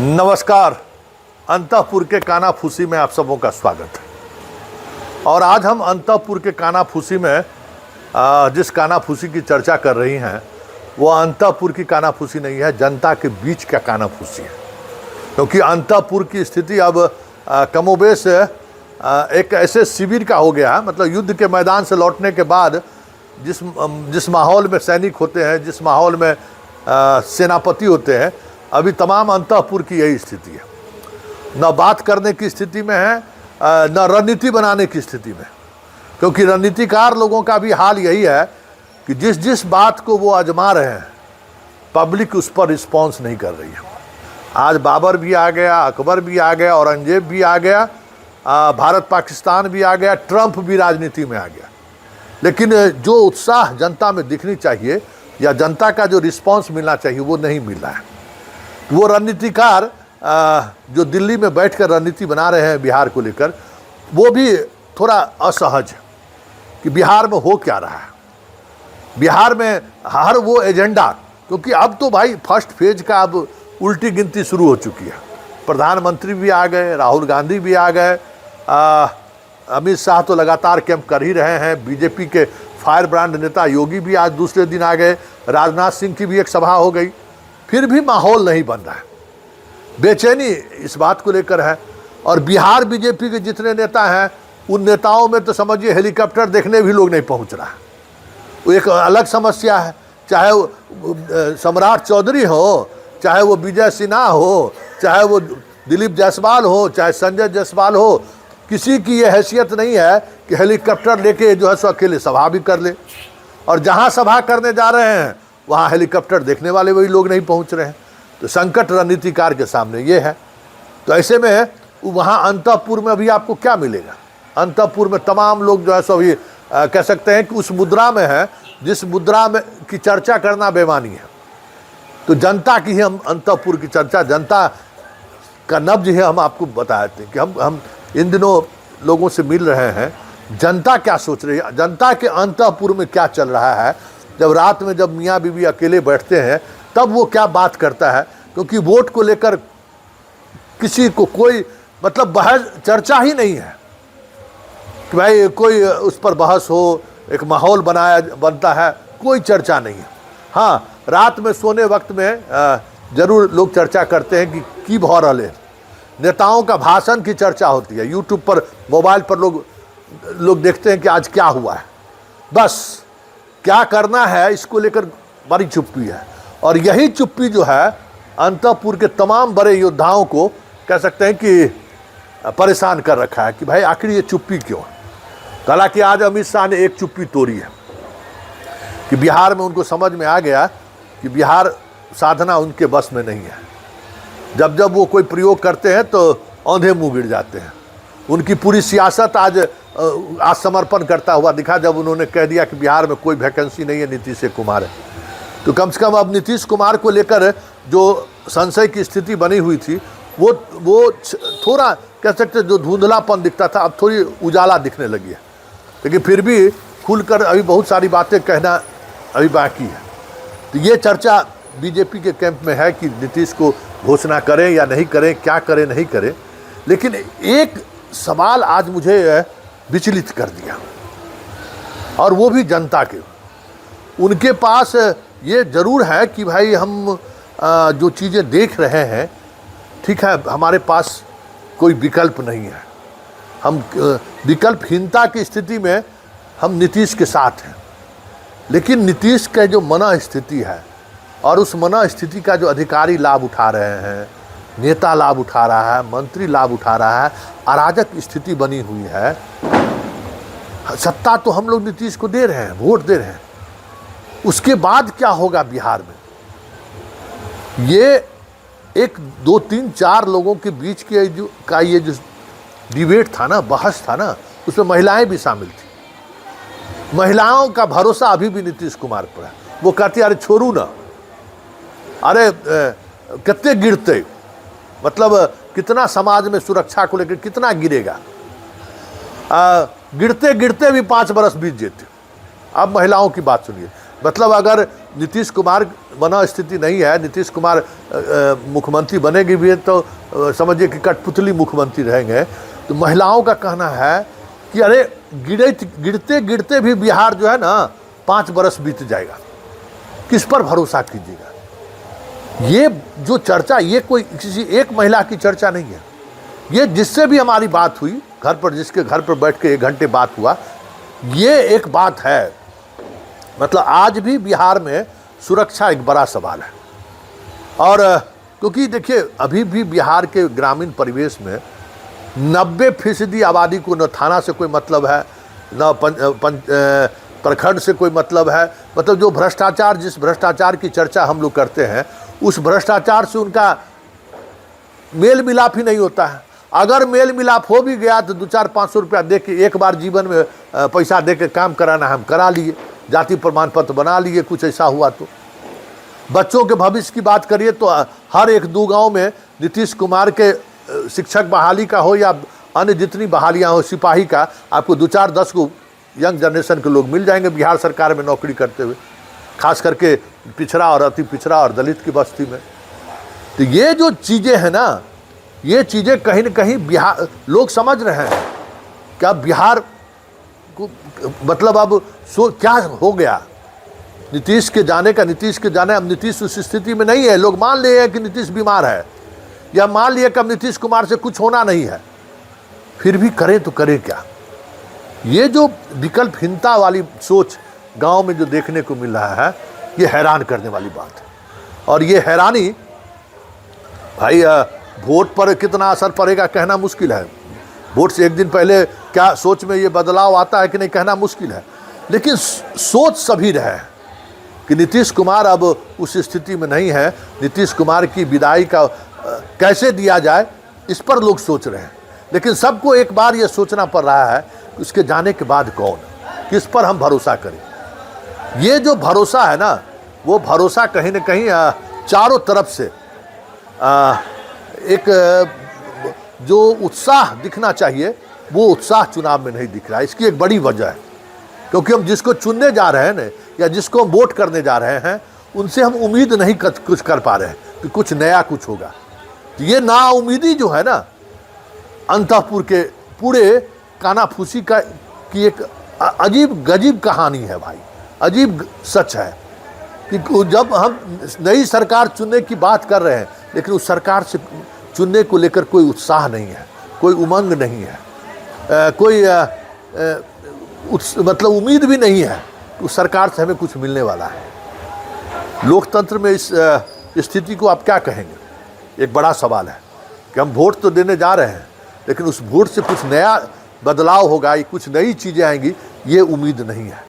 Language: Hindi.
नमस्कार। अंतःपुर के कानाफूसी में आप सबों का स्वागत है। और आज हम अंतःपुर के कानाफूसी में जिस कानाफूसी की चर्चा कर रही हैं वो अंतःपुर की कानाफूसी नहीं है, जनता के बीच का कानाफूसी है। क्योंकि अंतःपुर की स्थिति अब कमोबेश एक ऐसे शिविर का हो गया है, मतलब युद्ध के मैदान से लौटने के बाद जिस माहौल में सैनिक होते हैं, जिस माहौल में सेनापति होते हैं, अभी तमाम अंतःपुर की यही स्थिति है। न बात करने की स्थिति में है, न रणनीति बनाने की स्थिति में। क्योंकि रणनीतिकार लोगों का भी हाल यही है कि जिस जिस बात को वो आजमा रहे हैं, पब्लिक उस पर रिस्पॉन्स नहीं कर रही है। आज बाबर भी आ गया, अकबर भी आ गया, औरंगजेब भी आ गया, भारत पाकिस्तान भी आ गया, ट्रंप भी राजनीति में आ गया। लेकिन जो उत्साह जनता में दिखनी चाहिए या जनता का जो रिस्पॉन्स मिलना चाहिए वो नहीं मिल रहा है। वो रणनीतिकार जो दिल्ली में बैठकर रणनीति बना रहे हैं बिहार को लेकर, वो भी थोड़ा असहज है कि बिहार में हो क्या रहा है। बिहार में हर वो एजेंडा, क्योंकि अब तो भाई फर्स्ट फेज का अब उल्टी गिनती शुरू हो चुकी है। प्रधानमंत्री भी आ गए, राहुल गांधी भी आ गए, अमित शाह तो लगातार कैंप कर ही रहे हैं, बीजेपी के फायर ब्रांड नेता योगी भी आज दूसरे दिन आ गए, राजनाथ सिंह की भी एक सभा हो गई। फिर भी माहौल नहीं बन रहा है, बेचैनी इस बात को लेकर है। और बिहार बीजेपी के जितने नेता हैं, उन नेताओं में तो समझिए हेलीकॉप्टर देखने भी लोग नहीं पहुंच रहा है। वो एक अलग समस्या है। चाहे वो सम्राट चौधरी हो, चाहे वो विजय सिन्हा हो, चाहे वो दिलीप जायसवाल हो, चाहे संजय जायसवाल हो, किसी की ये हैसियत नहीं है कि हेलीकॉप्टर लेके जो है सो अकेले सभा भी कर ले। और जहाँ सभा करने जा रहे हैं वहाँ हेलीकॉप्टर देखने वाले वही लोग नहीं पहुँच रहे हैं। तो संकट रणनीतिकार के सामने ये है। तो ऐसे में वहाँ अंतःपुर में अभी आपको क्या मिलेगा? अंतःपुर में तमाम लोग जो है सो अभी कह सकते हैं कि उस मुद्रा में है जिस मुद्रा में की चर्चा करना बेमानी है। तो जनता की ही हम अंतःपुर की चर्चा, जनता का नब्ज है, हम आपको बताते हैं कि हम इन दिनों लोगों से मिल रहे हैं। जनता क्या सोच रही है, जनता के अंतःपुर में क्या चल रहा है। जब रात में जब मियाँ बीवी अकेले बैठते हैं तब वो क्या बात करता है। क्योंकि वोट को लेकर किसी को कोई मतलब बहस चर्चा ही नहीं है कि भाई कोई उस पर बहस हो, एक माहौल बनता है, कोई चर्चा नहीं है। हाँ, रात में सोने वक्त में जरूर लोग चर्चा करते हैं कि की भौ रहे नेताओं का भाषण की चर्चा होती है। यूट्यूब पर, मोबाइल पर लोग देखते हैं कि आज क्या हुआ है। बस क्या करना है इसको लेकर बड़ी चुप्पी है। और यही चुप्पी जो है अंतःपुर के तमाम बड़े योद्धाओं को कह सकते हैं कि परेशान कर रखा है कि भाई आखिर ये चुप्पी क्यों है। हालांकि आज अमित शाह ने एक चुप्पी तोड़ी है कि बिहार में उनको समझ में आ गया कि बिहार साधना उनके बस में नहीं है। जब जब वो कोई प्रयोग करते हैं तो औंधे मुंह गिर जाते हैं। उनकी पूरी सियासत आज समर्पण करता हुआ दिखा जब उन्होंने कह दिया कि बिहार में कोई वैकेंसी नहीं है, नीतीश कुमार है। तो कम से कम अब नीतीश कुमार को लेकर जो संशय की स्थिति बनी हुई थी वो थोड़ा कह सकते जो धुंधलापन दिखता था, अब थोड़ी उजाला दिखने लगी है। लेकिन फिर भी खुलकर अभी बहुत सारी बातें कहना अभी बाकी है। तो ये चर्चा बीजेपी के कैंप में है कि नीतीश को घोषणा करें या नहीं करें, क्या करें नहीं करें। लेकिन एक सवाल आज मुझे विचलित कर दिया, और वो भी जनता के। उनके पास ये ज़रूर है कि भाई हम जो चीज़ें देख रहे हैं, ठीक है, हमारे पास कोई विकल्प नहीं है। हम विकल्पहीनता की स्थिति में हम नीतीश के साथ हैं। लेकिन नीतीश का जो मना स्थिति है और उस मना स्थिति का जो अधिकारी लाभ उठा रहे हैं, नेता लाभ उठा रहा है, मंत्री लाभ उठा रहा है, अराजक स्थिति बनी हुई है। सत्ता तो हम लोग नीतीश को दे रहे हैं, वोट दे रहे हैं, उसके बाद क्या होगा बिहार में? ये एक 2 3 4 लोगों के बीच के ये जो डिबेट था ना, बहस था ना, उसमें महिलाएं भी शामिल थी। महिलाओं का भरोसा अभी भी नीतीश कुमार पर है। वो कहती अरे छोड़ू ना, अरे कितने गिरते, मतलब कितना समाज में सुरक्षा को लेकर कितना गिरेगा। गिरते गिरते भी 5 बरस बीत जाते। अब महिलाओं की बात सुनिए, मतलब अगर नीतीश कुमार बना स्थिति नहीं है। नीतीश कुमार मुख्यमंत्री बनेगी भी तो समझिए कि कठपुतली मुख्यमंत्री रहेंगे। तो महिलाओं का कहना है कि अरे गिरते गिरते भी बिहार जो है ना 5 बरस बीत जाएगा, किस पर भरोसा कीजिएगा। ये जो चर्चा, ये कोई किसी एक महिला की चर्चा नहीं है। ये जिससे भी हमारी बात हुई घर पर, जिसके घर पर बैठ के 1 घंटे बात हुआ, ये एक बात है। मतलब आज भी बिहार में सुरक्षा एक बड़ा सवाल है। और क्योंकि देखिए अभी भी बिहार के ग्रामीण परिवेश में 90% आबादी को न थाना से कोई मतलब है, न प्रखंड से कोई मतलब है। मतलब जो भ्रष्टाचार, जिस भ्रष्टाचार की चर्चा हम लोग करते हैं, उस भ्रष्टाचार से उनका मेल मिलाप ही नहीं होता है। अगर मेल मिलाप हो भी गया तो 200-500 रुपया दे के एक बार जीवन में पैसा दे के काम कराना, हम करा लिए, जाति प्रमाण पत्र बना लिए, कुछ ऐसा हुआ तो। बच्चों के भविष्य की बात करिए तो हर 1-2 गांव में नीतीश कुमार के शिक्षक बहाली का हो या अन्य जितनी बहालियां हो, सिपाही का, आपको 2-4-10 को यंग जनरेशन के लोग मिल जाएंगे बिहार सरकार में नौकरी करते हुए, खास करके पिछड़ा और अति पिछड़ा और दलित की बस्ती में। तो ये जो चीज़ें हैं ना, ये चीज़ें कहीं न कहीं बिहार लोग समझ रहे हैं क्या बिहार को, मतलब अब क्या हो गया नीतीश के जाने का। नीतीश के जाने, अब नीतीश उस स्थिति में नहीं है। लोग मान लिए हैं कि नीतीश बीमार है, या मान लिए कि अब नीतीश कुमार से कुछ होना नहीं है, फिर भी करें तो करें क्या। ये जो विकल्पहीनता वाली सोच गांव में जो देखने को मिल रहा है, ये हैरान करने वाली बात है। और ये हैरानी भाई वोट पर कितना असर पड़ेगा कहना मुश्किल है। वोट से 1 दिन पहले क्या सोच में ये बदलाव आता है कि नहीं, कहना मुश्किल है। लेकिन सोच सभी रहे हैं कि नीतीश कुमार अब उस स्थिति में नहीं है। नीतीश कुमार की विदाई का कैसे दिया जाए, इस पर लोग सोच रहे हैं। लेकिन सबको एक बार ये सोचना पड़ रहा है कि उसके जाने के बाद कौन, किस पर हम भरोसा करें। ये जो भरोसा है ना, वो भरोसा कहीं न कहीं चारों तरफ से एक जो उत्साह दिखना चाहिए, वो उत्साह चुनाव में नहीं दिख रहा है। इसकी एक बड़ी वजह है क्योंकि हम जिसको चुनने जा रहे हैं ना, या जिसको हम वोट करने जा रहे हैं, उनसे हम उम्मीद नहीं कुछ कर पा रहे हैं कि कुछ नया कुछ होगा। ये नाउम्मीदी जो है ना, अंतःपुर के पूरे कानाफूसी की एक अजीब गजीब कहानी है भाई, अजीब सच है कि जब हम नई सरकार चुनने की बात कर रहे हैं, लेकिन उस सरकार से चुनने को लेकर कोई उत्साह नहीं है, कोई उमंग नहीं है, कोई मतलब उम्मीद भी नहीं है कि उस सरकार से हमें कुछ मिलने वाला है। लोकतंत्र में इस स्थिति को आप क्या कहेंगे? एक बड़ा सवाल है कि हम वोट तो देने जा रहे हैं, लेकिन उस वोट से कुछ नया बदलाव होगा, कुछ नई चीज़ें आएंगी, ये उम्मीद नहीं है।